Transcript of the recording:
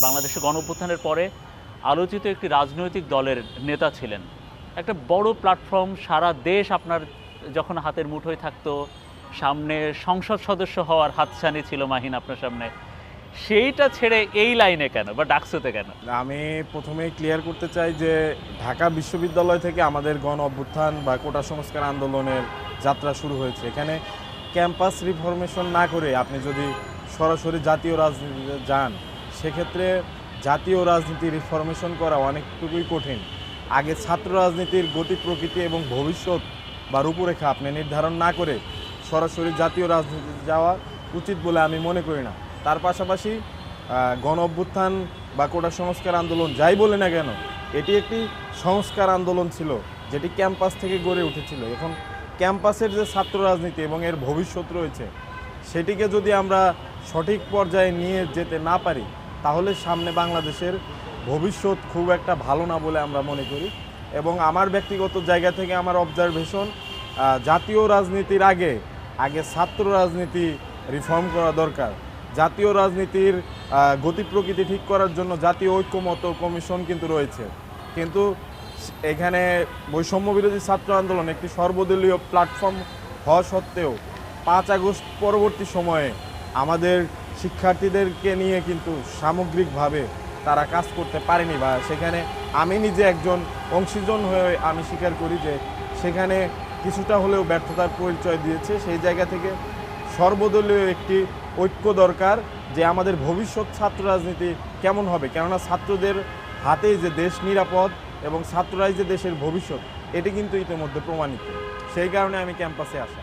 বাংলাদেশের গণঅভ্যুত্থানের পরে আলোচিত একটি রাজনৈতিক দলের নেতা ছিলেন। একটা বড় প্ল্যাটফর্ম, সারা দেশ আপনার যখন হাতের মুঠোয় থাকতো, সামনে সংসদ সদস্য হওয়ার হাতছানি ছিল মাহিন আপনার সামনে, সেইটা ছেড়ে এই লাইনে কেন বা ডাকসুতে কেন? আমি প্রথমেই ক্লিয়ার করতে চাই যে ঢাকা বিশ্ববিদ্যালয় থেকে আমাদের গণ অভ্যুত্থান বা কোটা সংস্কার আন্দোলনের যাত্রা শুরু হয়েছে। এখানে ক্যাম্পাস রিফরমেশন না করে আপনি যদি সরাসরি জাতীয় রাজনীতিতে যান, সেক্ষেত্রে জাতীয় রাজনীতি রিফরমেশন করা অনেকটুকুই কঠিন। আগে ছাত্র রাজনীতির গতি প্রকৃতি এবং ভবিষ্যৎ বা রূপরেখা আপনি নির্ধারণ না করে সরাসরি জাতীয় রাজনীতিতে যাওয়া উচিত বলে আমি মনে করি না। তার পাশাপাশি গণ অভ্যুত্থান বা কোটা সংস্কার আন্দোলন যাই বলে না কেন, এটি একটি সংস্কার আন্দোলন ছিল যেটি ক্যাম্পাস থেকে গড়ে উঠেছিল। এখন ক্যাম্পাসের যে ছাত্র রাজনীতি এবং এর ভবিষ্যৎ রয়েছে, সেটিকে যদি আমরা সঠিক পর্যায়ে নিয়ে যেতে না পারি, তাহলে সামনে বাংলাদেশের ভবিষ্যৎ খুব একটা ভালো না বলে আমরা মনে করি। এবং আমার ব্যক্তিগত জায়গা থেকে আমার অবজারভেশন, জাতীয় রাজনীতির আগে ছাত্র রাজনীতি রিফর্ম করা দরকার। জাতীয় রাজনীতির গতি প্রকৃতি ঠিক করার জন্য জাতীয় ঐক্যমত্য কমিশন কিন্তু রয়েছে, কিন্তু এখানে বৈষম্য বিরোধী ছাত্র আন্দোলন একটি সর্বদলীয় প্ল্যাটফর্ম হওয়া সত্ত্বেও 5 আগস্ট পরবর্তী সময়ে আমাদের শিক্ষার্থীদেরকে নিয়ে কিন্তু সামগ্রিকভাবে তারা কাজ করতে পারেনি, বা সেখানে আমি নিজে একজন অংশীজন হয়ে আমি স্বীকার করি যে সেখানে কিছুটা হলেও ব্যর্থতার পরিচয় দিয়েছে। সেই জায়গা থেকে সর্বদলীয় একটি ঐক্য দরকার যে আমাদের ভবিষ্যৎ ছাত্র রাজনীতি কেমন হবে, কেননা ছাত্রদের হাতেই যে দেশ নিরাপদ এবং ছাত্ররাই যে দেশের ভবিষ্যৎ, এটি কিন্তু ইতিমধ্যে প্রমাণিত। সেই কারণে আমি ক্যাম্পাসে আসা।